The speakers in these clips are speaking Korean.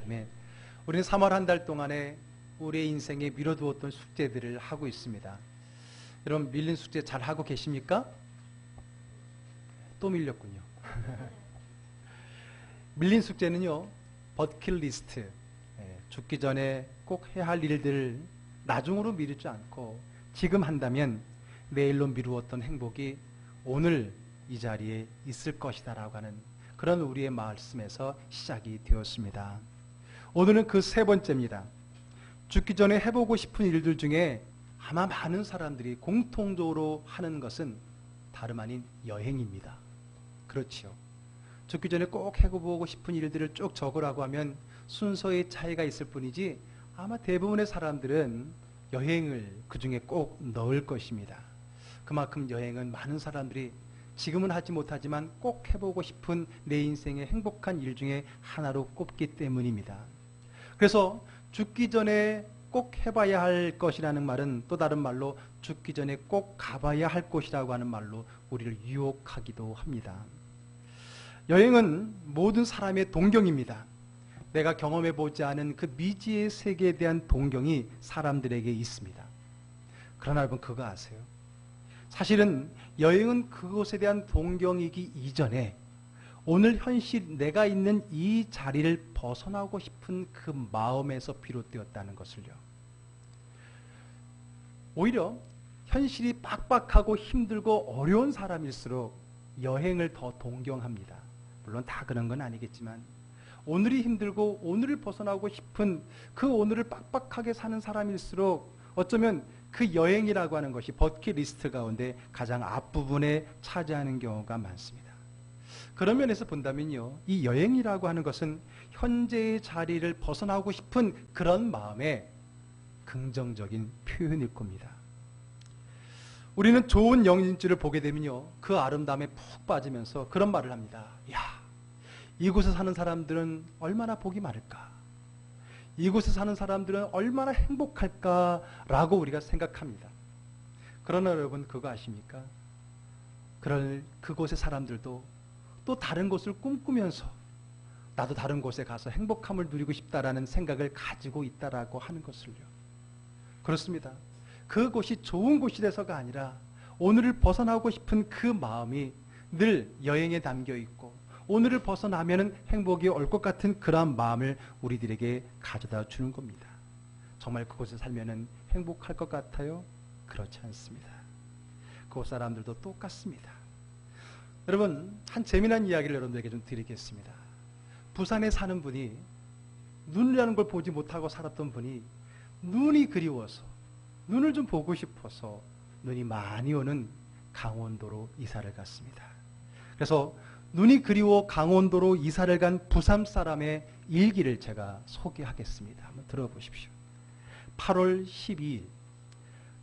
아멘. 우리는 3월 한 달 동안에 우리의 인생에 미뤄두었던 숙제들을 하고 있습니다. 여러분 밀린 숙제 잘 하고 계십니까? 또 밀렸군요. 밀린 숙제는요, 버킷리스트, 죽기 전에 꼭 해야 할 일들을 나중으로 미루지 않고 지금 한다면 내일로 미루었던 행복이 오늘 이 자리에 있을 것이다 라고 하는 그런 우리의 말씀에서 시작이 되었습니다. 오늘은 그 세 번째입니다. 죽기 전에 해보고 싶은 일들 중에 아마 많은 사람들이 공통적으로 하는 것은 다름 아닌 여행입니다. 그렇지요. 죽기 전에 꼭 해보고 싶은 일들을 쭉 적으라고 하면 순서의 차이가 있을 뿐이지 아마 대부분의 사람들은 여행을 그 중에 꼭 넣을 것입니다. 그만큼 여행은 많은 사람들이 지금은 하지 못하지만 꼭 해보고 싶은 내 인생의 행복한 일 중에 하나로 꼽기 때문입니다. 그래서 죽기 전에 꼭 해봐야 할 것이라는 말은 또 다른 말로 죽기 전에 꼭 가봐야 할 곳이라고 하는 말로 우리를 유혹하기도 합니다. 여행은 모든 사람의 동경입니다. 내가 경험해보지 않은 그 미지의 세계에 대한 동경이 사람들에게 있습니다. 그러나 여러분 그거 아세요? 사실은 여행은 그곳에 대한 동경이기 이전에 오늘 현실 내가 있는 이 자리를 벗어나고 싶은 그 마음에서 비롯되었다는 것을요. 오히려 현실이 빡빡하고 힘들고 어려운 사람일수록 여행을 더 동경합니다. 물론 다 그런 건 아니겠지만 오늘이 힘들고 오늘을 벗어나고 싶은 그 오늘을 빡빡하게 사는 사람일수록 어쩌면 그 여행이라고 하는 것이 버킷리스트 가운데 가장 앞부분에 차지하는 경우가 많습니다. 그런 면에서 본다면요, 이 여행이라고 하는 것은 현재의 자리를 벗어나고 싶은 그런 마음의 긍정적인 표현일 겁니다. 우리는 좋은 여행지를 보게 되면요, 그 아름다움에 푹 빠지면서 그런 말을 합니다. 야, 이곳에 사는 사람들은 얼마나 복이 많을까? 이곳에 사는 사람들은 얼마나 행복할까라고 우리가 생각합니다. 그러나 여러분 그거 아십니까? 그곳의 사람들도 또 다른 곳을 꿈꾸면서 나도 다른 곳에 가서 행복함을 누리고 싶다라는 생각을 가지고 있다라고 하는 것을요. 그렇습니다. 그곳이 좋은 곳이 돼서가 아니라 오늘을 벗어나고 싶은 그 마음이 늘 여행에 담겨 있고 오늘을 벗어나면 행복이 올 것 같은 그러한 마음을 우리들에게 가져다 주는 겁니다. 정말 그곳에 살면 행복할 것 같아요? 그렇지 않습니다. 그곳 사람들도 똑같습니다. 여러분, 한 재미난 이야기를 여러분들에게 좀 드리겠습니다. 부산에 사는 분이 눈이라는 걸 보지 못하고 살았던 분이 눈이 그리워서 눈을 좀 보고 싶어서 눈이 많이 오는 강원도로 이사를 갔습니다. 그래서 눈이 그리워 강원도로 이사를 간 부산 사람의 일기를 제가 소개하겠습니다. 한번 들어보십시오. 8월 12일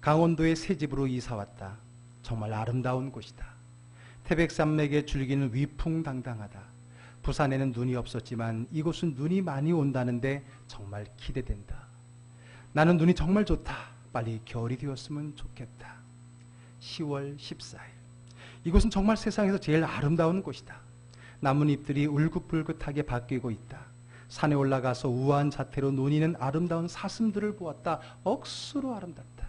강원도의 새 집으로 이사 왔다. 정말 아름다운 곳이다. 태백산맥의 줄기는 위풍당당하다. 부산에는 눈이 없었지만 이곳은 눈이 많이 온다는데 정말 기대된다. 나는 눈이 정말 좋다. 빨리 겨울이 되었으면 좋겠다. 10월 14일 이곳은 정말 세상에서 제일 아름다운 곳이다. 나뭇잎들이 울긋불긋하게 바뀌고 있다. 산에 올라가서 우아한 자태로 논이는 아름다운 사슴들을 보았다. 억수로 아름답다.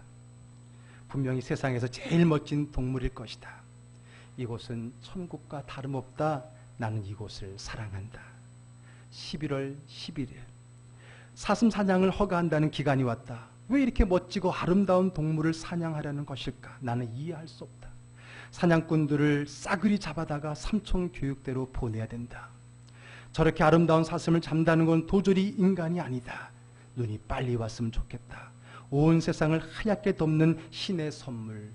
분명히 세상에서 제일 멋진 동물일 것이다. 이곳은 천국과 다름없다. 나는 이곳을 사랑한다. 11월 11일 사슴 사냥을 허가한다는 기간이 왔다. 왜 이렇게 멋지고 아름다운 동물을 사냥하려는 것일까? 나는 이해할 수 없다. 사냥꾼들을 싸그리 잡아다가 삼총 교육대로 보내야 된다. 저렇게 아름다운 사슴을 잡는다는 건 도저히 인간이 아니다. 눈이 빨리 왔으면 좋겠다. 온 세상을 하얗게 덮는 신의 선물.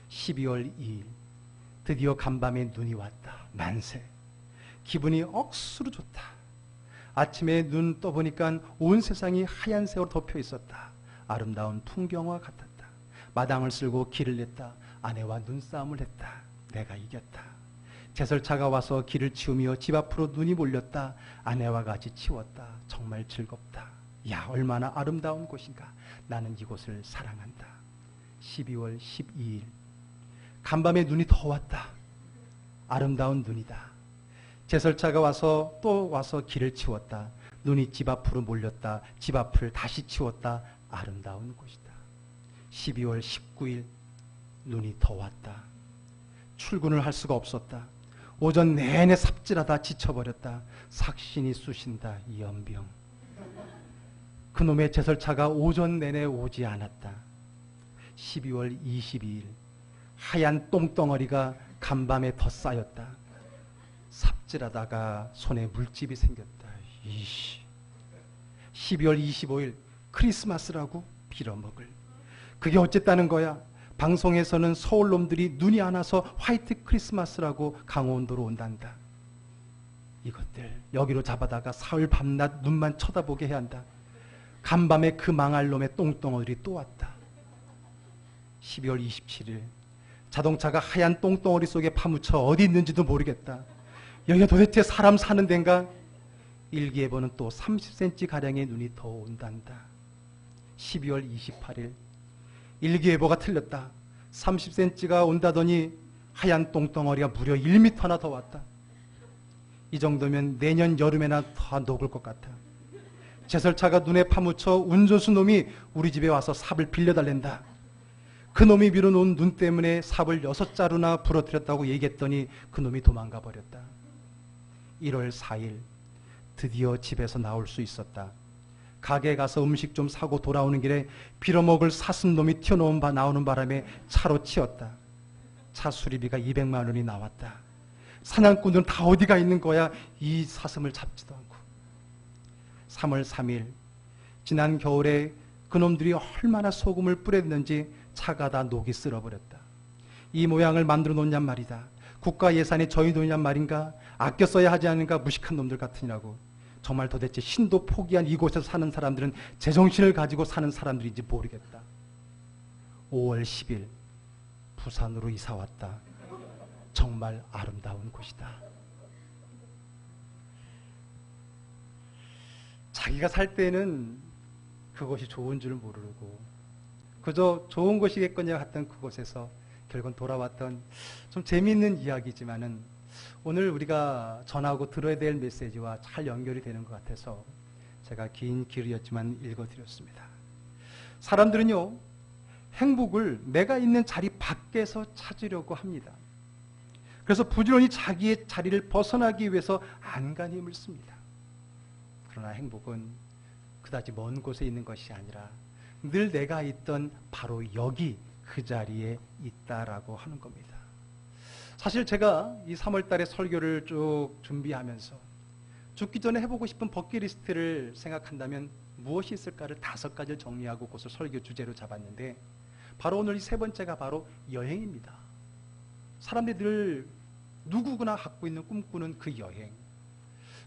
12월 2일 드디어 간밤에 눈이 왔다. 만세. 기분이 억수로 좋다. 아침에 눈 떠보니까 온 세상이 하얀색으로 덮여 있었다. 아름다운 풍경과 같았다. 마당을 쓸고 길을 냈다. 아내와 눈싸움을 했다. 내가 이겼다. 제설차가 와서 길을 치우며 집 앞으로 눈이 몰렸다. 아내와 같이 치웠다. 정말 즐겁다. 야, 얼마나 아름다운 곳인가. 나는 이곳을 사랑한다. 12월 12일 간밤에 눈이 더 왔다. 아름다운 눈이다. 제설차가 와서 또 와서 길을 치웠다. 눈이 집 앞으로 몰렸다. 집 앞을 다시 치웠다. 아름다운 곳이다. 12월 19일 눈이 더 왔다. 출근을 할 수가 없었다. 오전 내내 삽질하다 지쳐버렸다. 삭신이 쑤신다. 연병. 그놈의 제설차가 오전 내내 오지 않았다. 12월 22일 하얀 똥덩어리가 간밤에 더 쌓였다. 삽질하다가 손에 물집이 생겼다. 이씨. 12월 25일 크리스마스라고 빌어먹을. 그게 어쨌다는 거야. 방송에서는 서울 놈들이 눈이 안 와서 화이트 크리스마스라고 강원도로 온단다. 이것들 여기로 잡아다가 사흘 밤낮 눈만 쳐다보게 해야 한다. 간밤에 그 망할 놈의 똥덩어리 또 왔다. 12월 27일 자동차가 하얀 똥덩어리 속에 파묻혀 어디 있는지도 모르겠다. 여기가 도대체 사람 사는 데인가? 일기예보는 또 30cm가량의 눈이 더 온단다. 12월 28일 일기예보가 틀렸다. 30cm가 온다더니 하얀 똥덩어리가 무려 1m나 더 왔다. 이 정도면 내년 여름에나 더 녹을 것 같아. 제설차가 눈에 파묻혀 운전수 놈이 우리 집에 와서 삽을 빌려달랜다. 그 놈이 밀어놓은 눈 때문에 삽을 6자루나 부러뜨렸다고 얘기했더니 그 놈이 도망가 버렸다. 1월 4일 드디어 집에서 나올 수 있었다. 가게에 가서 음식 좀 사고 돌아오는 길에 빌어먹을 사슴 놈이 나오는 바람에 차로 치웠다. 차 수리비가 200만 원이 나왔다. 사냥꾼들은 다 어디가 있는 거야? 이 사슴을 잡지도 않고. 3월 3일 지난 겨울에 그놈들이 얼마나 소금을 뿌렸는지 차가 다 녹이 쓸어버렸다. 이 모양을 만들어 놓냔 말이다. 국가 예산에 저희 돈이란 말인가? 아껴 써야 하지 않은가? 무식한 놈들 같으니라고. 정말 도대체 신도 포기한 이곳에서 사는 사람들은 제정신을 가지고 사는 사람들인지 모르겠다. 5월 10일 부산으로 이사 왔다. 정말 아름다운 곳이다. 자기가 살 때는 그것이 좋은 줄 모르고 그저 좋은 곳이겠거냐 했던 그곳에서 결국은 돌아왔던 좀 재미있는 이야기지만은 오늘 우리가 전하고 들어야 될 메시지와 잘 연결이 되는 것 같아서 제가 긴 글이었지만 읽어드렸습니다. 사람들은요, 행복을 내가 있는 자리 밖에서 찾으려고 합니다. 그래서 부지런히 자기의 자리를 벗어나기 위해서 안간힘을 씁니다. 그러나 행복은 그다지 먼 곳에 있는 것이 아니라 늘 내가 있던 바로 여기 그 자리에 있다라고 하는 겁니다. 사실 제가 이 3월 달에 설교를 쭉 준비하면서 죽기 전에 해보고 싶은 버킷리스트를 생각한다면 무엇이 있을까를 5가지를 정리하고 그것을 설교 주제로 잡았는데 바로 오늘 이 3번째가 바로 여행입니다. 사람들이 늘 누구나 갖고 있는 꿈꾸는 그 여행.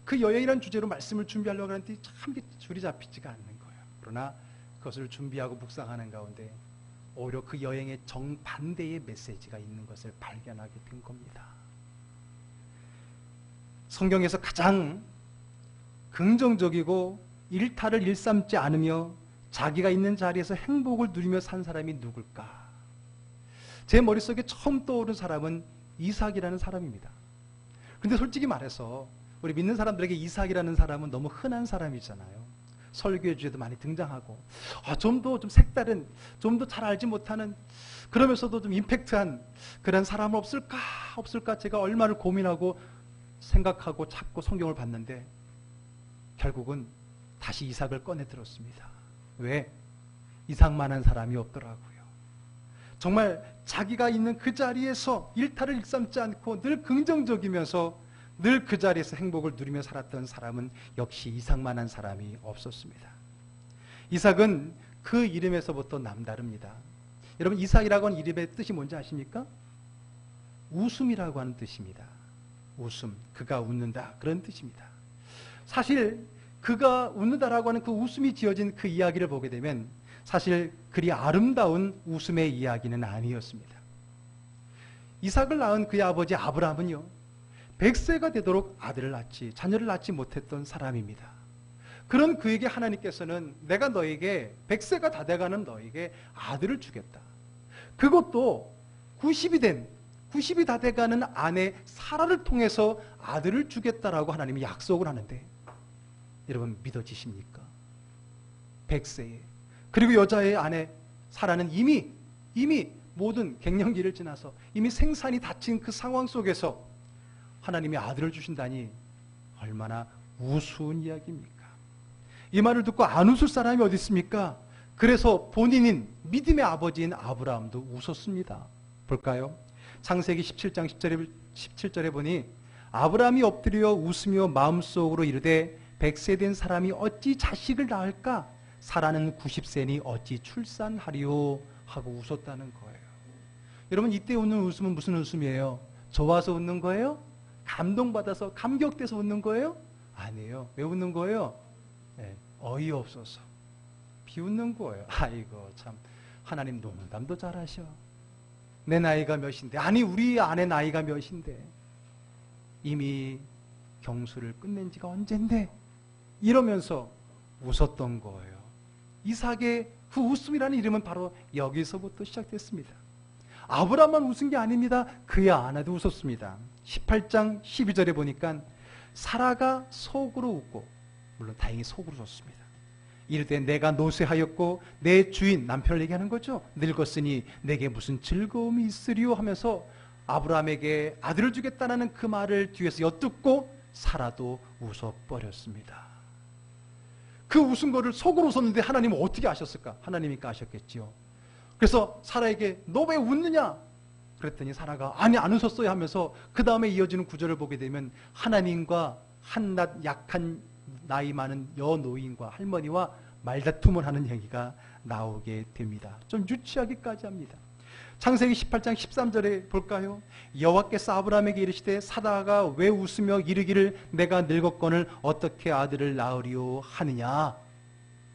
그 여행이라는 주제로 말씀을 준비하려고 하는데 참 줄이 잡히지가 않는 거예요. 그러나 그것을 준비하고 묵상하는 가운데 오히려 그 여행의 정반대의 메시지가 있는 것을 발견하게 된 겁니다. 성경에서 가장 긍정적이고 일탈을 일삼지 않으며 자기가 있는 자리에서 행복을 누리며 산 사람이 누굴까? 제 머릿속에 처음 떠오른 사람은 이삭이라는 사람입니다. 근데 솔직히 말해서 우리 믿는 사람들에게 이삭이라는 사람은 너무 흔한 사람이잖아요. 설교의 주제도 많이 등장하고 좀 더 좀 색다른, 좀 더 잘 알지 못하는 그러면서도 좀 임팩트한 그런 사람은 없을까 제가 얼마를 고민하고 생각하고 찾고 성경을 봤는데 결국은 다시 이삭을 꺼내 들었습니다. 왜? 이삭만한 사람이 없더라고요. 정말 자기가 있는 그 자리에서 일탈을 일삼지 않고 늘 긍정적이면서 늘 그 자리에서 행복을 누리며 살았던 사람은 역시 이삭만한 사람이 없었습니다. 이삭은 그 이름에서부터 남다릅니다. 여러분, 이삭이라고 하는 이름의 뜻이 뭔지 아십니까? 웃음이라고 하는 뜻입니다. 웃음, 그가 웃는다, 그런 뜻입니다. 사실 그가 웃는다라고 하는 그 웃음이 지어진 그 이야기를 보게 되면 사실 그리 아름다운 웃음의 이야기는 아니었습니다. 이삭을 낳은 그의 아버지 아브라함은요, 100세가 되도록 자녀를 낳지 못했던 사람입니다. 그런 그에게 하나님께서는 내가 너에게 100세가 다 돼가는 너에게 아들을 주겠다. 그것도 90이 된 90이 다 돼가는 아내 사라를 통해서 아들을 주겠다라고 하나님이 약속을 하는데 여러분 믿어지십니까? 100세에 그리고 여자의 아내 사라는 이미 모든 갱년기를 지나서 이미 생산이 닫힌 그 상황 속에서 하나님이 아들을 주신다니 얼마나 우스운 이야기입니까? 이 말을 듣고 안 웃을 사람이 어디 있습니까? 그래서 본인인 믿음의 아버지인 아브라함도 웃었습니다. 볼까요? 창세기 17장 17절에 보니 아브라함이 엎드려 웃으며 마음속으로 이르되 100세 된 사람이 어찌 자식을 낳을까? 사라는 90세니 어찌 출산하리요? 하고 웃었다는 거예요. 여러분 이때 웃는 웃음은 무슨 웃음이에요? 좋아서 웃는 거예요? 감동받아서 감격돼서 웃는 거예요? 아니에요. 왜 웃는 거예요? 네, 어이없어서 비웃는 거예요. 아이고 참 하나님 농담도 잘하셔. 내 나이가 몇인데 아니 우리 아내 나이가 몇인데 이미 경수를 끝낸 지가 언젠데 이러면서 웃었던 거예요. 이삭의 그 웃음이라는 이름은 바로 여기서부터 시작됐습니다. 아브라함만 웃은 게 아닙니다. 그의 아내도 웃었습니다. 18장 12절에 보니까 사라가 속으로 웃고 물론 다행히 속으로 웃었습니다. 이르되 내가 노쇠하였고 내 주인 남편을 얘기하는 거죠. 늙었으니 내게 무슨 즐거움이 있으리요 하면서 아브라함에게 아들을 주겠다는 그 말을 뒤에서 엿듣고 사라도 웃어버렸습니다. 그 웃은 거를 속으로 웃었는데 하나님은 어떻게 아셨을까? 하나님이니까 아셨겠지요. 그래서 사라에게 너 왜 웃느냐? 그랬더니 사라가 아니 안 웃었어요 하면서 그 다음에 이어지는 구절을 보게 되면 하나님과 한낱 약한 나이 많은 여노인과 할머니와 말다툼을 하는 얘기가 나오게 됩니다. 좀 유치하기까지 합니다. 창세기 18장 13절에 볼까요? 여호와께서 아브라함에게 이르시되 사라가 왜 웃으며 이르기를 내가 늙었거늘 어떻게 아들을 낳으리요 하느냐?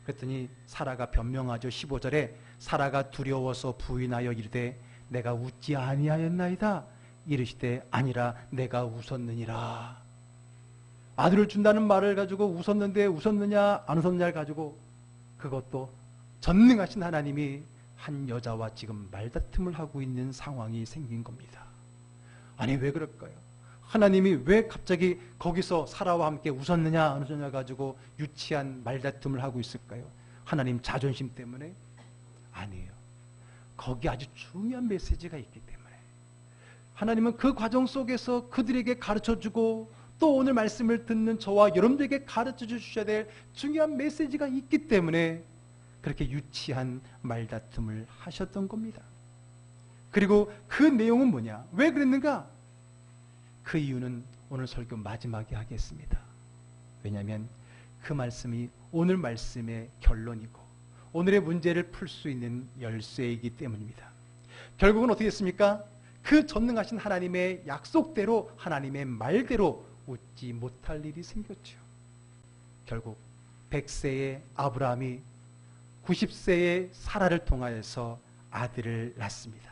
그랬더니 사라가 변명하죠. 15절에 사라가 두려워서 부인하여 이르되 내가 웃지 아니하였나이다. 이르시되 아니라 내가 웃었느니라. 아들을 준다는 말을 가지고 웃었는데 웃었느냐 안 웃었느냐를 가지고 그것도 전능하신 하나님이 한 여자와 지금 말다툼을 하고 있는 상황이 생긴 겁니다. 아니 왜 그럴까요? 하나님이 왜 갑자기 거기서 사라와 함께 웃었느냐 안 웃었느냐 가지고 유치한 말다툼을 하고 있을까요? 하나님 자존심 때문에? 아니에요. 거기 아주 중요한 메시지가 있기 때문에 하나님은 그 과정 속에서 그들에게 가르쳐주고 또 오늘 말씀을 듣는 저와 여러분들에게 가르쳐 주셔야 될 중요한 메시지가 있기 때문에 그렇게 유치한 말다툼을 하셨던 겁니다. 그리고 그 내용은 뭐냐? 왜 그랬는가? 그 이유는 오늘 설교 마지막에 하겠습니다. 왜냐하면 그 말씀이 오늘 말씀의 결론이고 오늘의 문제를 풀 수 있는 열쇠이기 때문입니다. 결국은 어떻게 됐습니까? 그 전능하신 하나님의 약속대로 하나님의 말대로 웃지 못할 일이 생겼죠. 결국 100세의 아브라함이 90세의 사라를 통하여서 아들을 낳습니다.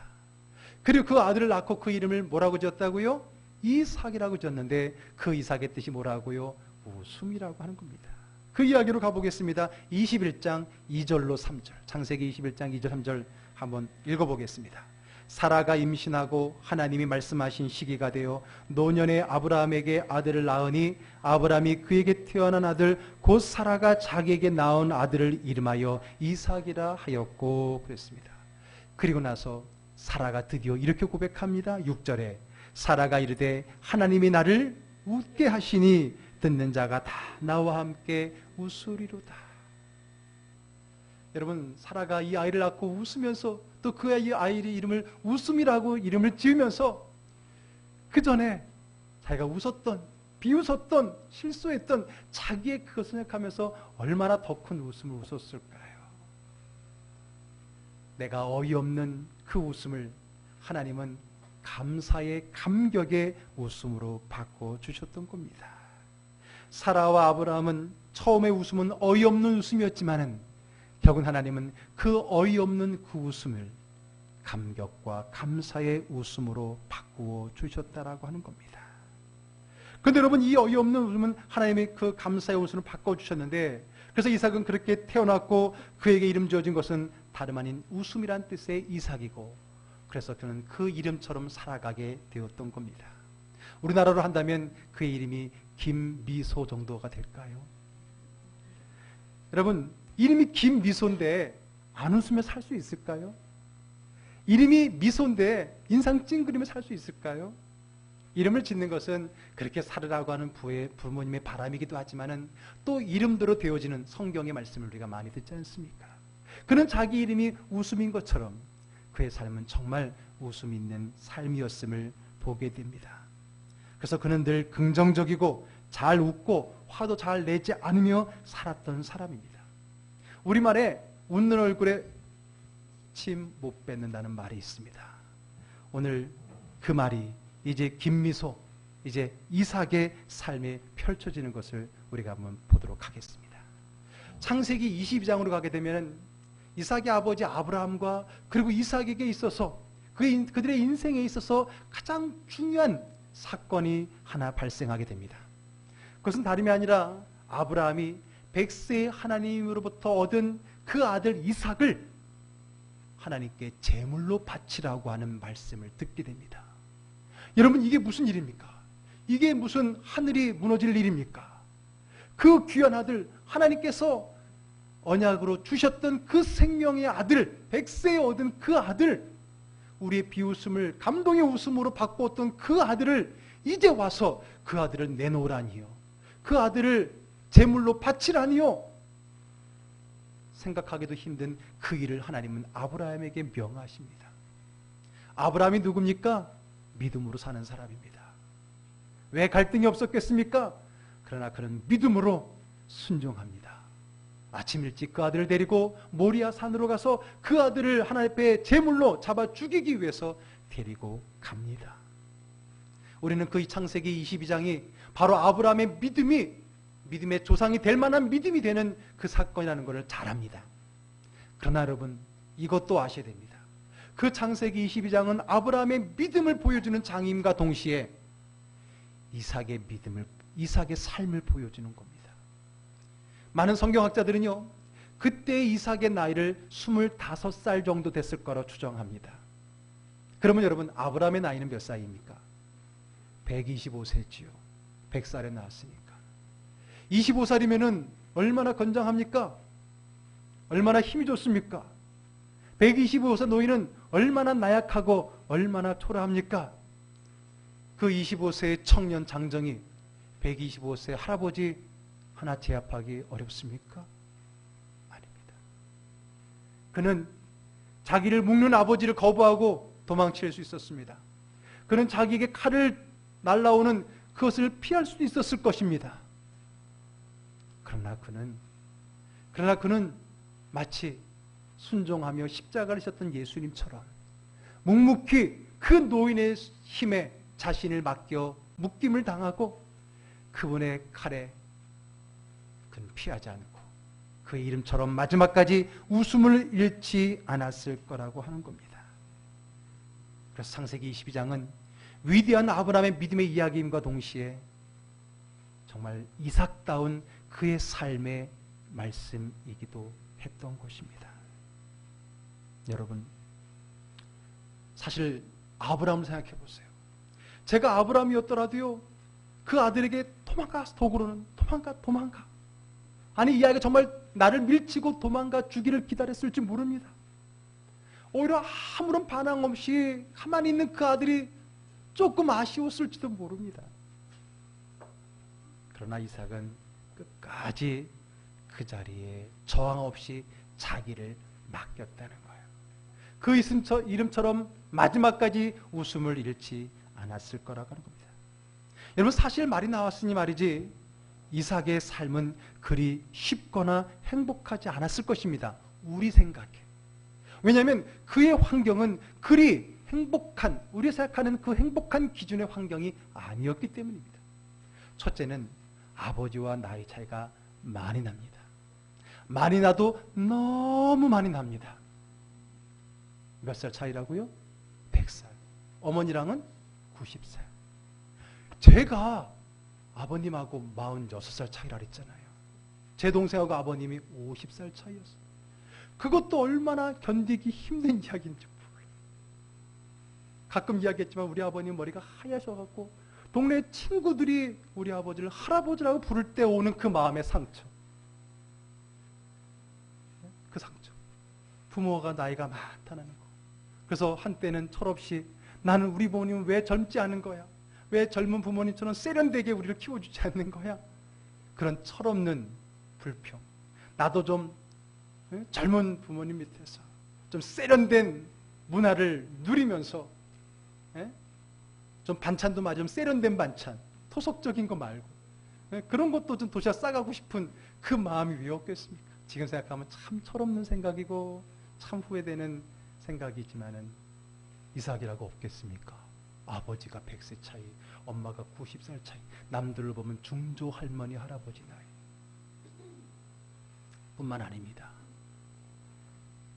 그리고 그 아들을 낳고 그 이름을 뭐라고 지었다고요? 이삭이라고 지었는데 그 이삭의 뜻이 뭐라고요? 웃음이라고 하는 겁니다. 그 이야기로 가보겠습니다. 21장 2절로 3절 창세기 21장 2절 3절 한번 읽어보겠습니다. 사라가 임신하고 하나님이 말씀하신 시기가 되어 노년의 아브라함에게 아들을 낳으니 아브라함이 그에게 태어난 아들 곧 사라가 자기에게 낳은 아들을 이름하여 이삭이라 하였고 그랬습니다. 그리고 나서 사라가 드디어 이렇게 고백합니다. 6절에 사라가 이르되 하나님이 나를 웃게 하시니 듣는 자가 다 나와 함께 웃으리로다. 여러분 사라가 이 아이를 낳고 웃으면서 또 그 아이의 이름을 웃음이라고 이름을 지으면서 그 전에 자기가 웃었던 비웃었던 실수했던 자기의 그것을 생각하면서 얼마나 더 큰 웃음을 웃었을까요? 내가 어이없는 그 웃음을 하나님은 감사의 감격의 웃음으로 바꿔주셨던 겁니다. 사라와 아브라함은 처음의 웃음은 어이없는 웃음이었지만은 결국 하나님은 그 어이없는 그 웃음을 감격과 감사의 웃음으로 바꾸어 주셨다라고 하는 겁니다. 그런데 여러분 이 어이없는 웃음은 하나님의 그 감사의 웃음을 바꿔주셨는데 그래서 이삭은 그렇게 태어났고 그에게 이름 지어진 것은 다름 아닌 웃음이란 뜻의 이삭이고 그래서 그는 그 이름처럼 살아가게 되었던 겁니다. 우리나라로 한다면 그의 이름이 김미소 정도가 될까요? 여러분, 이름이 김미소인데 안 웃으며 살 수 있을까요? 이름이 미소인데 인상 찡그리며 살 수 있을까요? 이름을 짓는 것은 그렇게 살으라고 하는 부모님의 바람이기도 하지만은 또 이름대로 되어지는 성경의 말씀을 우리가 많이 듣지 않습니까? 그는 자기 이름이 웃음인 것처럼 그의 삶은 정말 웃음 있는 삶이었음을 보게 됩니다. 그래서 그는 늘 긍정적이고 잘 웃고 화도 잘 내지 않으며 살았던 사람입니다. 우리말에 웃는 얼굴에 침 못 뱉는다는 말이 있습니다. 오늘 그 말이 이제 김미소, 이제 이삭의 삶에 펼쳐지는 것을 우리가 한번 보도록 하겠습니다. 창세기 22장으로 가게 되면 이삭의 아버지 아브라함과 그리고 이삭에게 있어서 그들의 인생에 있어서 가장 중요한 사건이 하나 발생하게 됩니다. 그것은 다름이 아니라 아브라함이 백세의 하나님으로부터 얻은 그 아들 이삭을 하나님께 제물로 바치라고 하는 말씀을 듣게 됩니다. 여러분, 이게 무슨 일입니까? 이게 무슨 하늘이 무너질 일입니까? 그 귀한 아들, 하나님께서 언약으로 주셨던 그 생명의 아들, 백세에 얻은 그 아들, 우리의 비웃음을 감동의 웃음으로 바꾸었던 그 아들을 이제 와서 그 아들을 내놓으라니요, 그 아들을 제물로 바치라니요, 생각하기도 힘든 그 일을 하나님은 아브라함에게 명하십니다. 아브라함이 누굽니까? 믿음으로 사는 사람입니다. 왜 갈등이 없었겠습니까? 그러나 그는 믿음으로 순종합니다. 아침 일찍 그 아들을 데리고 모리아 산으로 가서 그 아들을 하나님 앞에 제물로 잡아 죽이기 위해서 데리고 갑니다. 우리는 그 창세기 22장이 바로 아브라함의 믿음의 조상이 될 만한 믿음이 되는 그 사건이라는 것을 잘 압니다. 그러나 여러분, 이것도 아셔야 됩니다. 그 창세기 22장은 아브라함의 믿음을 보여주는 장임과 동시에 이삭의 삶을 보여주는 겁니다. 많은 성경학자들은요, 그때 이삭의 나이를 25살 정도 됐을 거라 추정합니다. 그러면 여러분, 아브라함의 나이는 몇 살입니까? 125세지요. 100살에 나왔으니까. 25살이면은 얼마나 건장합니까? 얼마나 힘이 좋습니까? 125세 노인은 얼마나 나약하고 얼마나 초라합니까? 그 25세의 청년 장정이 125세 할아버지 하나 제압하기 어렵습니까? 아닙니다. 그는 자기를 묶는 아버지를 거부하고 도망칠 수 있었습니다. 그는 자기에게 칼을 날라오는 그것을 피할 수도 있었을 것입니다. 그러나 그는 마치 순종하며 십자가를 지셨던 예수님처럼 묵묵히 그 노인의 힘에 자신을 맡겨 묶임을 당하고 그분의 칼에 그는 피하지 않고 그의 이름처럼 마지막까지 웃음을 잃지 않았을 거라고 하는 겁니다. 그래서 창세기 22장은 위대한 아브라함의 믿음의 이야기임과 동시에 정말 이삭다운 그의 삶의 말씀이기도 했던 것입니다. 여러분, 사실 아브라함을 생각해 보세요. 제가 아브라함이었더라도요, 그 아들에게 도망가, 도구로는 도망가. 아니, 이 아이가 정말 나를 밀치고 도망가 주기를 기다렸을지 모릅니다. 오히려 아무런 반항 없이 가만히 있는 그 아들이 조금 아쉬웠을지도 모릅니다. 그러나 이삭은 끝까지 그 자리에 저항 없이 자기를 맡겼다는 거예요. 그 이름처럼 마지막까지 웃음을 잃지 않았을 거라고 하는 겁니다. 여러분, 사실 말이 나왔으니 말이지 이삭의 삶은 그리 쉽거나 행복하지 않았을 것입니다. 우리 생각에. 왜냐하면 그의 환경은 그리 행복한, 우리가 생각하는 그 행복한 기준의 환경이 아니었기 때문입니다. 첫째는 아버지와 나이 차이가 많이 납니다. 많이 나도 너무 많이 납니다. 몇 살 차이라고요? 100살. 어머니랑은 90살. 제가 아버님하고 46살 차이라 그랬잖아요. 제 동생하고 아버님이 50살 차이였어요. 그것도 얼마나 견디기 힘든 이야기인지 몰라요. 가끔 이야기했지만 우리 아버님 머리가 하얘셔갖고 동네 친구들이 우리 아버지를 할아버지라고 부를 때 오는 그 마음의 상처, 그 상처. 부모가 나이가 많다는 거. 그래서 한때는 철없이 나는 우리 부모님은 왜 젊지 않은 거야? 왜 젊은 부모님처럼 세련되게 우리를 키워주지 않는 거야? 그런 철없는 불평. 나도 좀 젊은 부모님 밑에서 좀 세련된 문화를 누리면서 좀 반찬도 맞아 좀 세련된 반찬, 토속적인 거 말고 그런 것도 좀 도시락 싸가고 싶은 그 마음이 왜 없겠습니까? 지금 생각하면 참 철없는 생각이고 참 후회되는 생각이지만은 이삭이라고 없겠습니까? 아버지가 100세 차이, 엄마가 90살 차이, 남들을 보면 중조 할머니, 할아버지 나이 뿐만 아닙니다.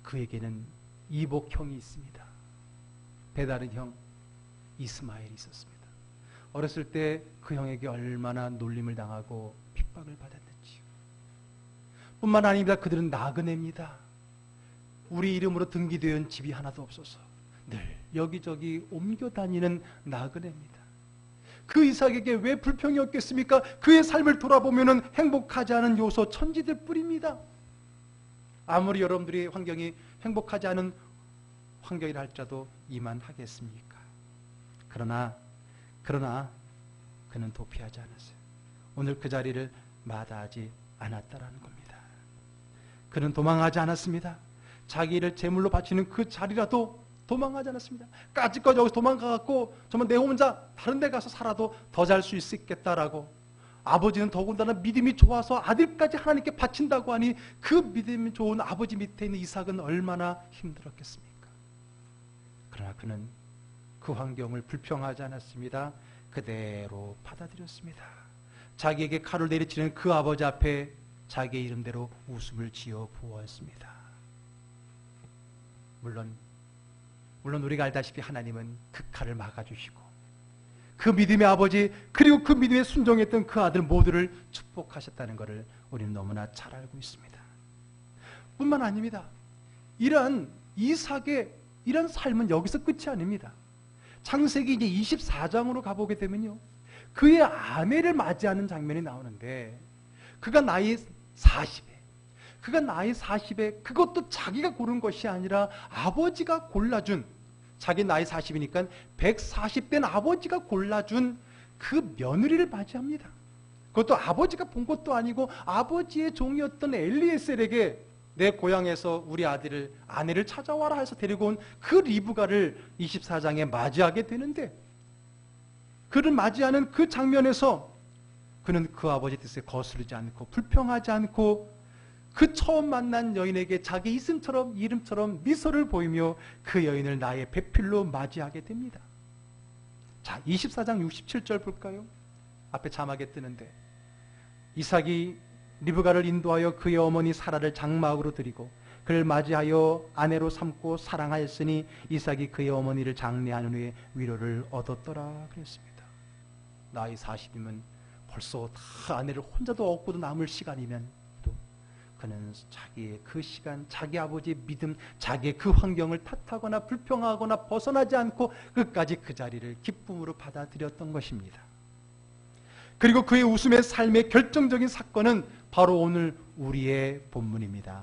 그에게는 이복형이 있습니다. 배다른 형 이스마엘이 있었습니다. 어렸을 때 그 형에게 얼마나 놀림을 당하고 핍박을 받았는지요. 뿐만 아닙니다. 그들은 나그네입니다. 우리 이름으로 등기되어 집이 하나도 없어서 늘 여기저기 옮겨 다니는 나그네입니다. 그 이삭에게 왜 불평이 없겠습니까? 그의 삶을 돌아보면 행복하지 않은 요소 천지들 뿐입니다. 아무리 여러분들이 환경이 행복하지 않은 환경이라 할지라도 이만하겠습니까? 그러나 그는 도피하지 않았어요. 오늘 그 자리를 마다하지 않았다라는 겁니다. 그는 도망하지 않았습니다. 자기를 제물로 바치는 그 자리라도 도망하지 않았습니다. 까짓거 여기서 도망가갖고 정말 내 혼자 다른 데 가서 살아도 더 잘 수 있겠다라고. 아버지는 더군다나 믿음이 좋아서 아들까지 하나님께 바친다고 하니 그 믿음이 좋은 아버지 밑에 있는 이삭은 얼마나 힘들었겠습니까? 그러나 그는 그 환경을 불평하지 않았습니다. 그대로 받아들였습니다. 자기에게 칼을 내리치는 그 아버지 앞에 자기의 이름대로 웃음을 지어 보았습니다. 물론 우리가 알다시피 하나님은 그 칼을 막아주시고 그 믿음의 아버지 그리고 그 믿음에 순종했던 그 아들 모두를 축복하셨다는 것을 우리는 너무나 잘 알고 있습니다. 뿐만 아닙니다. 이러한 이삭의 이런 삶은 여기서 끝이 아닙니다. 창세기 이제 24장으로 가보게 되면요, 그의 아내를 맞이하는 장면이 나오는데 그가 나이 40에 그것도 자기가 고른 것이 아니라 아버지가 골라준, 자기 나이 40이니까 140된 아버지가 골라준 그 며느리를 맞이합니다. 그것도 아버지가 본 것도 아니고 아버지의 종이었던 엘리에셀에게 내 고향에서 우리 아내를 찾아와라 해서 데리고 온 그 리브가를 24장에 맞이하게 되는데, 그를 맞이하는 그 장면에서 그는 그 아버지 뜻에 거스르지 않고 불평하지 않고 그 처음 만난 여인에게 자기 이름처럼 미소를 보이며 그 여인을 나의 배필로 맞이하게 됩니다. 자, 24장 67절 볼까요? 앞에 자막에 뜨는데, 이삭이 리브가를 인도하여 그의 어머니 사라를 장막으로 드리고 그를 맞이하여 아내로 삼고 사랑하였으니 이삭이 그의 어머니를 장례한 후에 위로를 얻었더라 그랬습니다. 나이 40이면 벌써 다 아내를 혼자도 얻고도 남을 시간이면 또 그는 자기의 그 시간, 자기 아버지의 믿음, 자기의 그 환경을 탓하거나 불평하거나 벗어나지 않고 끝까지 그 자리를 기쁨으로 받아들였던 것입니다. 그리고 그의 웃음의 삶의 결정적인 사건은 바로 오늘 우리의 본문입니다.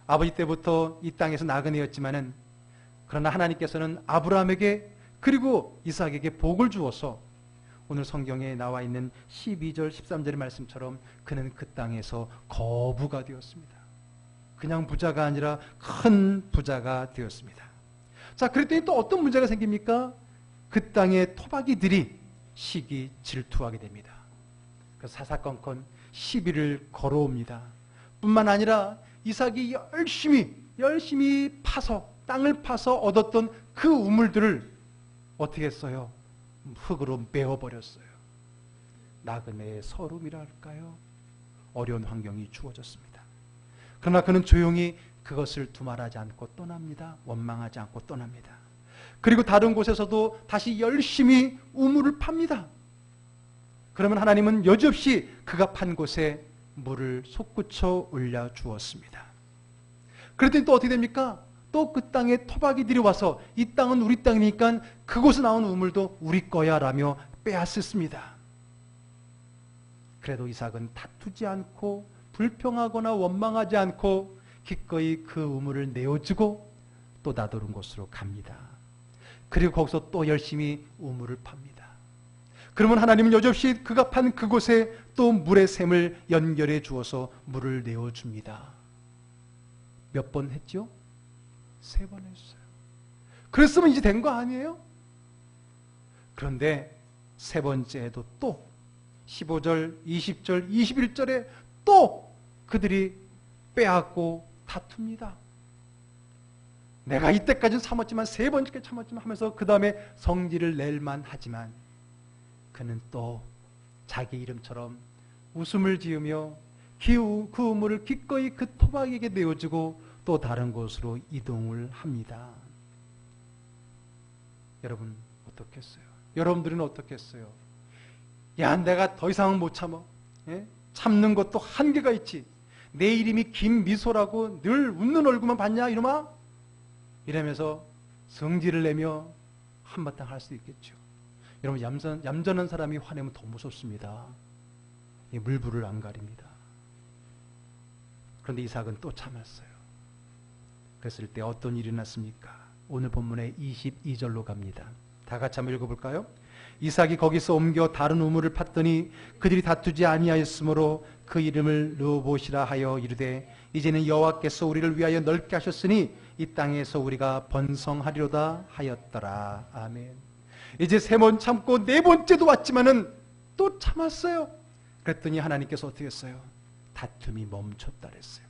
아버지 때부터 이 땅에서 나그네였지만은 그러나 하나님께서는 아브라함에게 그리고 이삭에게 복을 주어서 오늘 성경에 나와 있는 12절 13절의 말씀처럼 그는 그 땅에서 거부가 되었습니다. 그냥 부자가 아니라 큰 부자가 되었습니다. 자, 그랬더니 또 어떤 문제가 생깁니까? 그 땅의 토박이들이 시기 질투하게 됩니다. 그래서 사사건건 시비를 걸어옵니다. 뿐만 아니라 이삭이 열심히 땅을 파서 얻었던 그 우물들을 어떻게 했어요? 흙으로 메워버렸어요. 나그네의 서름이라 할까요? 어려운 환경이 주어졌습니다. 그러나 그는 조용히 그것을 두말하지 않고 떠납니다. 원망하지 않고 떠납니다. 그리고 다른 곳에서도 다시 열심히 우물을 팝니다. 그러면 하나님은 여지없이 그가 판 곳에 물을 솟구쳐 올려주었습니다. 그랬더니 또 어떻게 됩니까? 또 그 땅에 토박이들이 와서 이 땅은 우리 땅이니까 그곳에 나온 우물도 우리 거야 라며 빼앗았습니다. 그래도 이삭은 다투지 않고 불평하거나 원망하지 않고 기꺼이 그 우물을 내어주고 또 나도른 곳으로 갑니다. 그리고 거기서 또 열심히 우물을 팝니다. 그러면 하나님은 여지없이 그가 판 그곳에 또 물의 샘을 연결해 주어서 물을 내어줍니다. 몇 번 했죠? 3번 했어요. 그랬으면 이제 된 거 아니에요? 그런데 3번째에도 또 15절, 20절, 21절에 또 그들이 빼앗고 다툽니다. 내가 이때까지는 참았지만 3번째까지 참았지만 하면서 그 다음에 성질을 낼만 하지만 그는 또 자기 이름처럼 웃음을 지으며 그 우물을 기꺼이 그 토박이에게 내어주고 또 다른 곳으로 이동을 합니다. 여러분 어떻겠어요? 여러분들은 어떻겠어요? 야, 내가 더 이상은 못 참아. 예? 참는 것도 한계가 있지. 내 이름이 김미소라고 늘 웃는 얼굴만 봤냐 이놈아? 이러면서 성질을 내며 한바탕 할 수 있겠죠. 여러분 얌전한 사람이 화내면 더 무섭습니다. 물불을 안 가립니다. 그런데 이삭은 또 참았어요. 그랬을 때 어떤 일이 났습니까? 오늘 본문의 22절로 갑니다. 다 같이 한번 읽어볼까요? 이삭이 거기서 옮겨 다른 우물을 팠더니 그들이 다투지 아니하였으므로 그 이름을 르호봇이라 하여 이르되 이제는 여호와께서 우리를 위하여 넓게 하셨으니 이 땅에서 우리가 번성하리로다 하였더라. 아멘. 이제 3번 참고 4번째도 왔지만은 또 참았어요. 그랬더니 하나님께서 어떻게 했어요? 다툼이 멈췄다 그랬어요.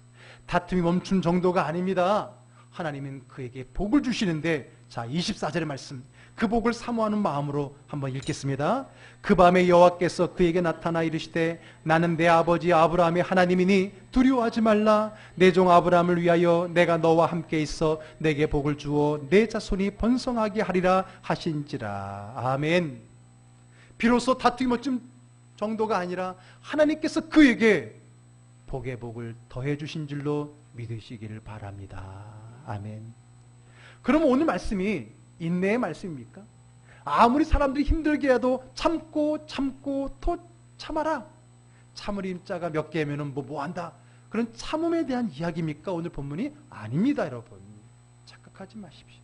다툼이 멈춘 정도가 아닙니다. 하나님은 그에게 복을 주시는데, 자 24절의 말씀, 그 복을 사모하는 마음으로 한번 읽겠습니다. 그 밤에 여호와께서 그에게 나타나 이르시되 나는 내 아버지 아브라함의 하나님이니 두려워하지 말라. 내 종 아브라함을 위하여 내가 너와 함께 있어 내게 복을 주어 내 자손이 번성하게 하리라 하신지라. 아멘. 비로소 다툼이 멈춘 정도가 아니라 하나님께서 그에게 복의 복을 더해 주신 줄로 믿으시기를 바랍니다. 아멘. 그럼 오늘 말씀이 인내의 말씀입니까? 아무리 사람들이 힘들게 해도 참고 또 참아라. 참을 임자가 몇 개면 뭐 한다. 그런 참음에 대한 이야기입니까? 오늘 본문이 아닙니다, 여러분. 착각하지 마십시오.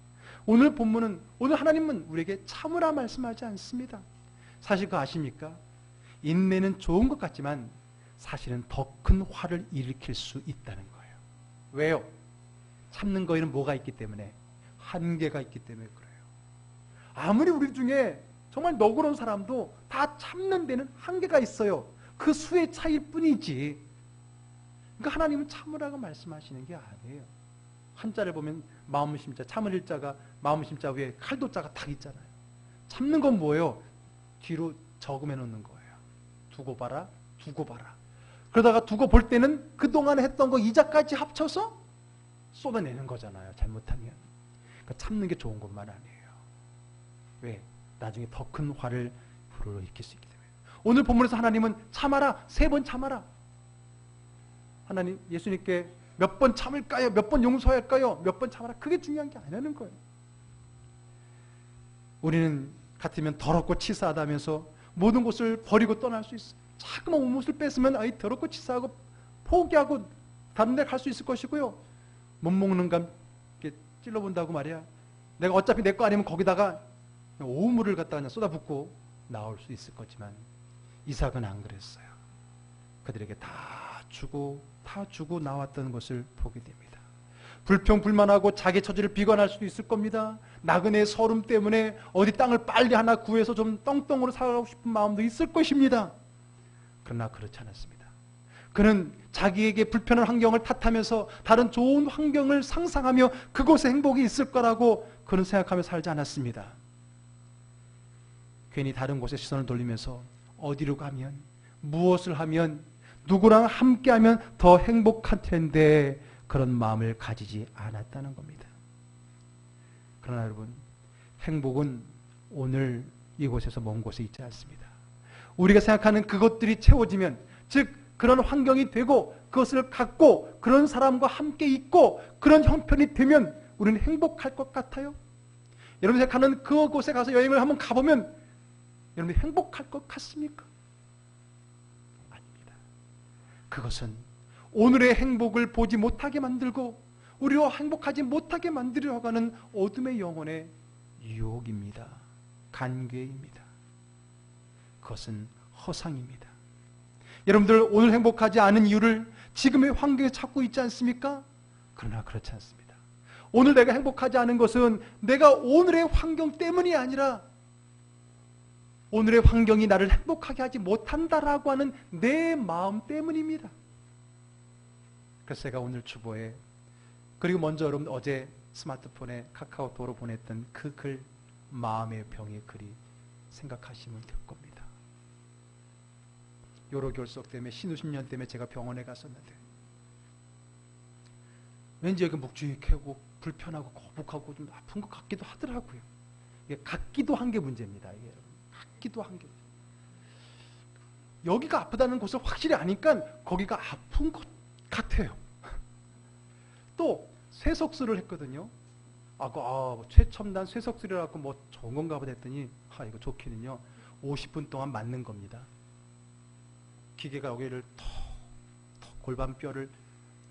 오늘 본문은, 오늘 하나님은 우리에게 참으라 말씀하지 않습니다. 사실 그거 아십니까? 인내는 좋은 것 같지만 사실은 더 큰 화를 일으킬 수 있다는 거예요. 왜요? 참는 거에는 뭐가 있기 때문에? 한계가 있기 때문에 그래요. 아무리 우리 중에 정말 너그러운 사람도 다 참는 데는 한계가 있어요. 그 수의 차이일 뿐이지. 그러니까 하나님은 참으라고 말씀하시는 게 아니에요. 한자를 보면 마음심자, 참을 일자가 마음심자 위에 칼도자가 딱 있잖아요. 참는 건 뭐예요? 뒤로 저금해 놓는 거예요. 두고 봐라. 그러다가 두고 볼 때는 그동안 했던 거 이자까지 합쳐서 쏟아내는 거잖아요. 잘못하면. 그러니까 참는 게 좋은 것만 아니에요. 왜? 나중에 더 큰 화를 불어일으킬 수 있기 때문에. 오늘 본문에서 하나님은 참아라. 3번 참아라. 하나님, 예수님께 몇 번 참을까요? 몇 번 용서할까요? 몇 번 참아라. 그게 중요한 게 아니라는 거예요. 우리는 같으면 더럽고 치사하다면서 모든 것을 버리고 떠날 수 있어요. 자꾸만 옷을 뺐으면 아이 더럽고 치사하고 포기하고 다른 데 갈 수 있을 것이고요. 못 먹는 감 이렇게 찔러본다고 말이야. 내가 어차피 내 거 아니면 거기다가 오물을 갖다 그냥 쏟아붓고 나올 수 있을 거지만 이삭은 안 그랬어요. 그들에게 다 주고 나왔던 것을 보게 됩니다. 불평불만하고 자기 처지를 비관할 수도 있을 겁니다. 나그네의 서름 때문에 어디 땅을 빨리 하나 구해서 좀 떵떵으로 살아가고 싶은 마음도 있을 것입니다. 그러나 그렇지 않았습니다. 그는 자기에게 불편한 환경을 탓하면서 다른 좋은 환경을 상상하며 그곳에 행복이 있을 거라고 그는 생각하며 살지 않았습니다. 괜히 다른 곳에 시선을 돌리면서 어디로 가면, 무엇을 하면, 누구랑 함께하면 더 행복할 텐데 그런 마음을 가지지 않았다는 겁니다. 그러나 여러분, 행복은 오늘 이곳에서 먼 곳에 있지 않습니다. 우리가 생각하는 그것들이 채워지면, 즉 그런 환경이 되고 그것을 갖고 그런 사람과 함께 있고 그런 형편이 되면 우리는 행복할 것 같아요? 여러분이 가는 그곳에 가서 여행을 한번 가보면 여러분이 행복할 것 같습니까? 아닙니다. 그것은 오늘의 행복을 보지 못하게 만들고 우리로 행복하지 못하게 만들려고 하는 어둠의 영혼의 유혹입니다. 간괴입니다. 그것은 허상입니다. 여러분들 오늘 행복하지 않은 이유를 지금의 환경에 찾고 있지 않습니까? 그러나 그렇지 않습니다. 오늘 내가 행복하지 않은 것은 내가 오늘의 환경 때문이 아니라 오늘의 환경이 나를 행복하게 하지 못한다라고 하는 내 마음 때문입니다. 그래서 제가 오늘 주보에 그리고 먼저 여러분 어제 스마트폰에 카카오톡으로 보냈던 그 글 마음의 병의 글이 생각하시면 될 겁니다. 요로결석 때문에 신우신년 때문에 제가 병원에 갔었는데 왠지 여기 묵직하고 불편하고 거북하고 좀 아픈 것 같기도 하더라고요. 이게 같기도 한 게 문제입니다. 이게 같기도 한 게. 여기가 아프다는 것을 확실히 아니까 거기가 아픈 것 같아요. 또 쇠석술을 했거든요. 최첨단 쇠석술이라고 뭐 좋은 건가 보다 했더니 이거 좋기는요 50분 동안 맞는 겁니다. 기계가 여기를 턱 골반뼈를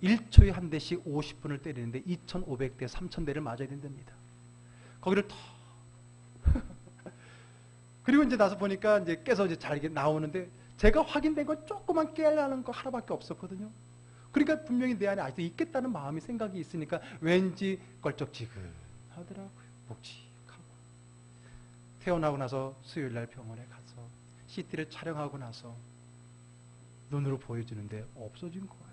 1초에 한 대씩 50분을 때리는데 2,500대 3,000대를 맞아야 된답니다. 거기를 턱 그리고 이제 나서 보니까 이제 깨서 이제 잘 나오는데 제가 확인된 건 조그만 깨려는 거 하나밖에 없었거든요. 그러니까 분명히 내 안에 아직도 있겠다는 마음이 생각이 있으니까 왠지 껄쩍지근하더라고요. 묵직하고. 태어나고 나서 수요일 날 병원에 가서 CT를 촬영하고 나서 눈으로 보여주는데 없어진 거예요.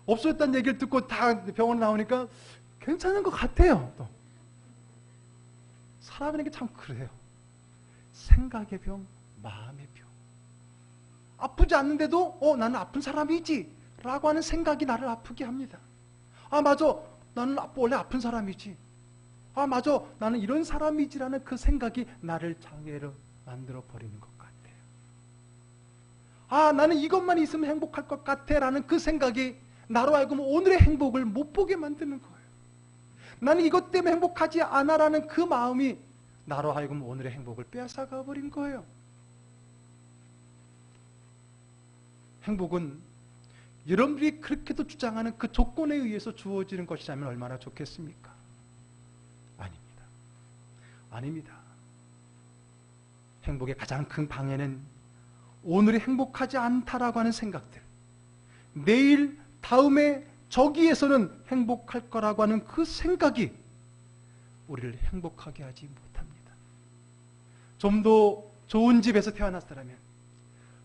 없어졌다는 얘기를 듣고 다 병원 나오니까 괜찮은 것 같아요. 또. 사람이라는 게 참 그래요. 생각의 병, 마음의 병. 아프지 않는데도 나는 아픈 사람이지 라고 하는 생각이 나를 아프게 합니다. 맞아, 나는 원래 아픈 사람이지. 맞아, 나는 이런 사람이지라는 그 생각이 나를 장애로 만들어 버리는 것 같아요. 나는 이것만 있으면 행복할 것 같아 라는 그 생각이 나로 하여금 오늘의 행복을 못 보게 만드는 거예요. 나는 이것 때문에 행복하지 않아 라는 그 마음이 나로 하여금 오늘의 행복을 빼앗아가 버린 거예요. 행복은 여러분들이 그렇게도 주장하는 그 조건에 의해서 주어지는 것이라면 얼마나 좋겠습니까? 아닙니다. 아닙니다. 행복의 가장 큰 방해는 오늘이 행복하지 않다라고 하는 생각들, 내일, 다음에 저기에서는 행복할 거라고 하는 그 생각이 우리를 행복하게 하지 못합니다. 좀 더 좋은 집에서 태어났더라면,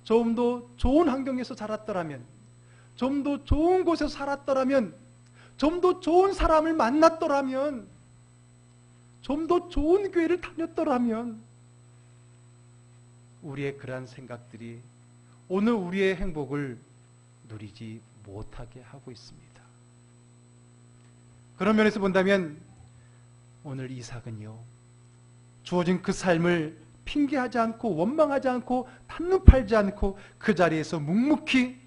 좀 더 좋은 환경에서 자랐더라면, 좀 더 좋은 곳에서 살았더라면, 좀 더 좋은 사람을 만났더라면, 좀 더 좋은 교회를 다녔더라면 우리의 그러한 생각들이 오늘 우리의 행복을 누리지 못하게 하고 있습니다. 그런 면에서 본다면 오늘 이삭은요, 주어진 그 삶을 핑계하지 않고 원망하지 않고 한눈 팔지 않고 그 자리에서 묵묵히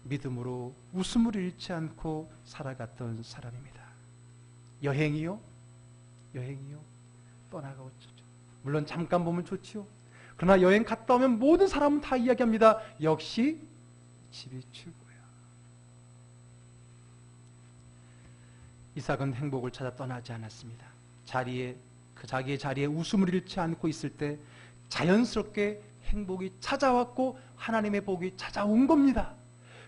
믿음으로 웃음을 잃지 않고 살아갔던 사람입니다. 여행이요? 떠나가고 좋죠. 물론 잠깐 보면 좋지요. 그러나 여행 갔다 오면 모든 사람은 다 이야기합니다. 역시 집이 최고야. 이삭은 행복을 찾아 떠나지 않았습니다. 자기의 자리에 웃음을 잃지 않고 있을 때 자연스럽게 행복이 찾아왔고 하나님의 복이 찾아온 겁니다.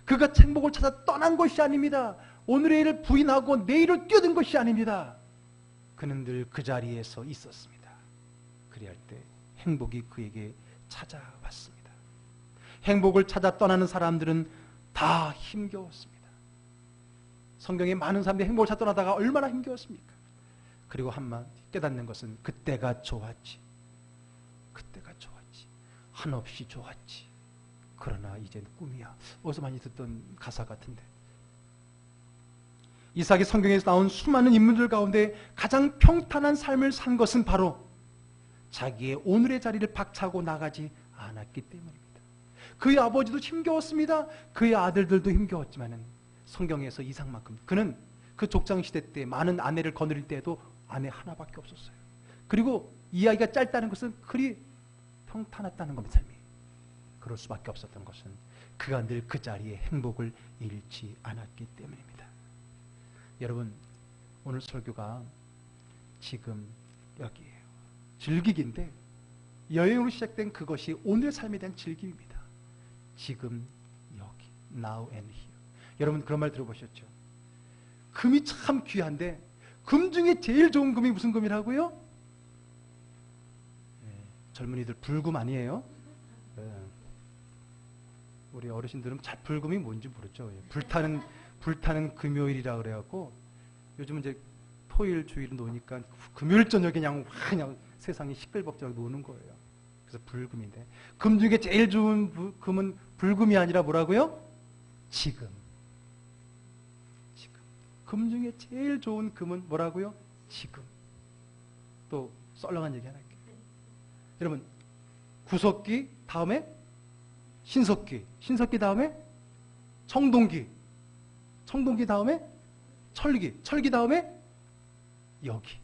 그가 행복을 찾아 떠난 것이 아닙니다. 오늘의 일을 부인하고 내일을 뛰어든 것이 아닙니다. 그는 늘 그 자리에서 있었습니다. 그리할 때 행복이 그에게 찾아왔습니다. 행복을 찾아 떠나는 사람들은 다 힘겨웠습니다. 성경에 많은 사람들이 행복을 찾아 떠나다가 얼마나 힘겨웠습니까? 그리고 한마디 깨닫는 것은 그때가 좋았지. 한없이 좋았지. 그러나 이젠 꿈이야. 어디서 많이 듣던 가사 같은데. 이삭이 성경에서 나온 수많은 인물들 가운데 가장 평탄한 삶을 산 것은 바로 자기의 오늘의 자리를 박차고 나가지 않았기 때문입니다. 그의 아버지도 힘겨웠습니다. 그의 아들들도 힘겨웠지만 성경에서 이삭만큼 그는 그 그 족장시대 때 많은 아내를 거느릴 때에도 아내 하나밖에 없었어요. 그리고 이야기가 짧다는 것은 그리 평탄했다는 겁니다. 삶이. 그럴 수밖에 없었던 것은 그가 늘 그 자리에 행복을 잃지 않았기 때문입니다. 여러분, 오늘 설교가 지금 여기에요. 즐기기인데 여행으로 시작된 그것이 오늘의 삶에 대한 즐김입니다. 지금 여기, now and here. 여러분 그런 말 들어보셨죠? 금이 참 귀한데 금 중에 제일 좋은 금이 무슨 금이라고요? 젊은이들 불금 아니에요? 우리 어르신들은 잘 불금이 뭔지 모르죠. 불타는 금요일이라 그래갖고 요즘은 이제 토요일 주일은 노니까 금요일 저녁에 그냥 세상이 시끌벅적 노는 거예요. 그래서 불금인데 금 중에 제일 좋은 금은 불금이 아니라 뭐라고요? 지금. 금 중에 제일 좋은 금은 뭐라고요? 지금. 또 썰렁한 얘기 하나 할게요. 여러분, 구석기 다음에 신석기, 신석기 다음에 청동기, 청동기 다음에 철기, 철기 다음에 여기.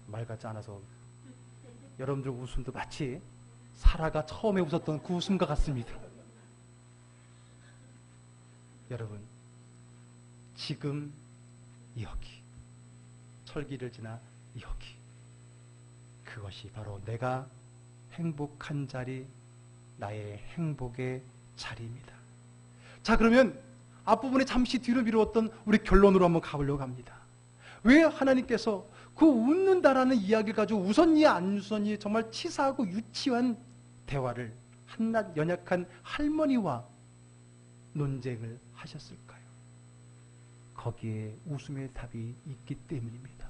말 같지 않아서 여러분들 웃음도 마치 사라가 처음에 웃었던 그 웃음과 같습니다. 여러분, 지금 여기, 철기를 지나 여기, 그것이 바로 내가 행복한 자리, 나의 행복의 자리입니다. 자, 그러면 앞부분에 잠시 뒤로 미루었던 우리 결론으로 한번 가보려고 합니다. 왜 하나님께서 그 웃는다라는 이야기를 가지고 웃었니 안 웃었니 정말 치사하고 유치한 대화를 한낱 연약한 할머니와 논쟁을 하셨을까요? 거기에 웃음의 답이 있기 때문입니다.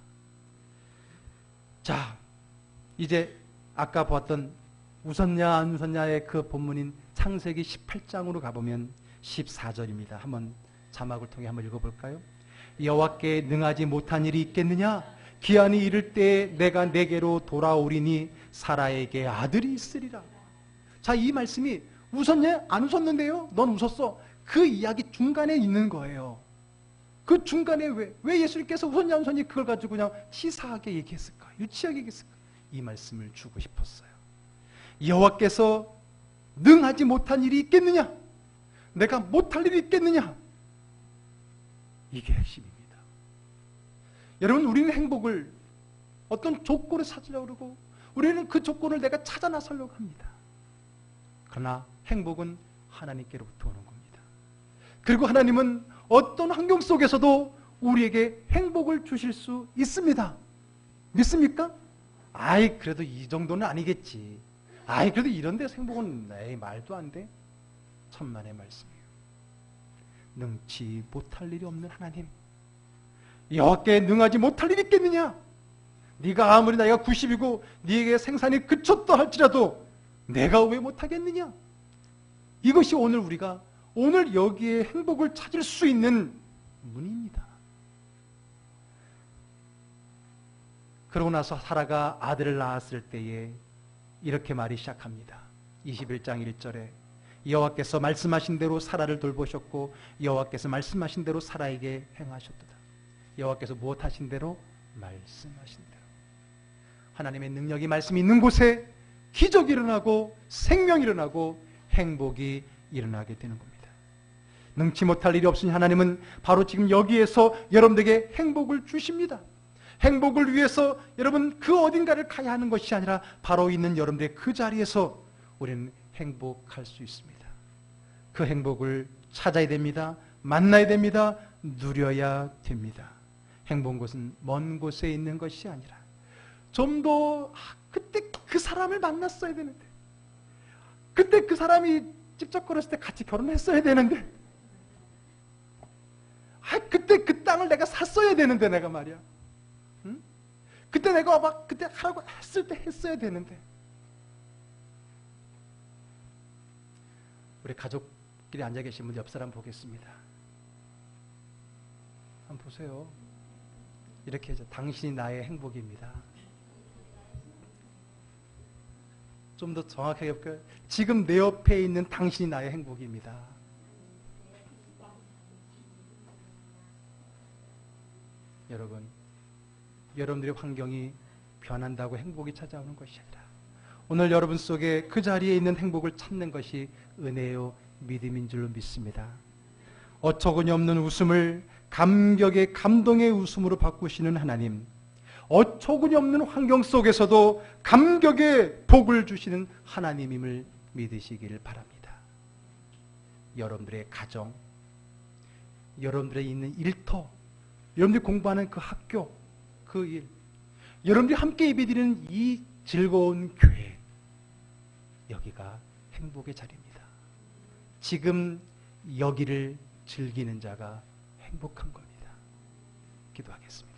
자, 이제 아까 보았던 웃었냐 안 웃었냐의 그 본문인 창세기 18장으로 가보면 14절입니다. 한번 자막을 통해 한번 읽어볼까요? 여호와께 능하지 못한 일이 있겠느냐? 기한이 이를 때에 내가 내게로 돌아오리니 사라에게 아들이 있으리라. 자, 이 말씀이 웃었냐? 안 웃었는데요? 넌 웃었어. 그 이야기 중간에 있는 거예요. 그 중간에 왜 예수님께서 웃었냐 안 웃었냐 그걸 가지고 그냥 치사하게 얘기했을까? 유치하게 얘기했을까? 이 말씀을 주고 싶었어요. 여호와께서 능하지 못한 일이 있겠느냐? 내가 못할 일이 있겠느냐? 이게 핵심입니다. 여러분, 우리는 행복을 어떤 조건을 찾으려고 그러고 우리는 그 조건을 내가 찾아 나서려고 합니다. 그러나 행복은 하나님께로부터 오는 겁니다. 그리고 하나님은 어떤 환경 속에서도 우리에게 행복을 주실 수 있습니다. 믿습니까? 아이, 그래도 이 정도는 아니겠지. 아이, 그래도 이런 데서 행복은 에이, 말도 안 돼. 천만의 말씀이에요. 능치 못할 일이 없는 하나님, 여호와께 능하지 못할 일이 있겠느냐? 네가 아무리 나이가 90이고 네게 생산이 그쳤다 할지라도 내가 왜 못하겠느냐? 이것이 우리가 오늘 여기에 행복을 찾을 수 있는 문입니다. 그러고 나서 사라가 아들을 낳았을 때에 이렇게 말이 시작합니다. 21장 1절에 여호와께서 말씀하신 대로 사라를 돌보셨고 여호와께서 말씀하신 대로 사라에게 행하셨도다. 여호와께서 무엇하신 대로? 말씀하신 대로. 하나님의 능력이 말씀이 있는 곳에 기적이 일어나고 생명이 일어나고 행복이 일어나게 되는 겁니다. 능치 못할 일이 없으니 하나님은 바로 지금 여기에서 여러분들에게 행복을 주십니다. 행복을 위해서 여러분 그 어딘가를 가야 하는 것이 아니라 바로 있는 여러분들의 그 자리에서 우리는 행복할 수 있습니다. 그 행복을 찾아야 됩니다. 만나야 됩니다. 누려야 됩니다. 행복한 곳은 먼 곳에 있는 것이 아니라 좀 더 그때 그 사람을 만났어야 되는데, 그때 그 사람이 찝쩍거렸을 때 같이 결혼했어야 되는데, 그때 그 땅을 내가 샀어야 되는데 내가 말이야. 응? 그때 내가 막 그때 하라고 했을 때 했어야 되는데. 우리 가족끼리 앉아 계신 분 옆 사람 보겠습니다. 한번 보세요. 이렇게 해서 당신이 나의 행복입니다. 좀 더 정확하게 볼까요? 지금 내 옆에 있는 당신이 나의 행복입니다. 여러분, 여러분들의 환경이 변한다고 행복이 찾아오는 것이 아니라 오늘 여러분 속에 그 자리에 있는 행복을 찾는 것이 은혜요 믿음인 줄로 믿습니다. 어처구니 없는 웃음을 감격의 감동의 웃음으로 바꾸시는 하나님, 어처구니 없는 환경 속에서도 감격의 복을 주시는 하나님임을 믿으시기를 바랍니다. 여러분들의 가정, 여러분들의 있는 일터, 여러분들이 공부하는 그 학교, 그 일, 여러분들이 함께 예배드리는 이 즐거운 교회, 여기가 행복의 자리입니다. 지금 여기를 즐기는 자가 행복한 겁니다. 기도하겠습니다.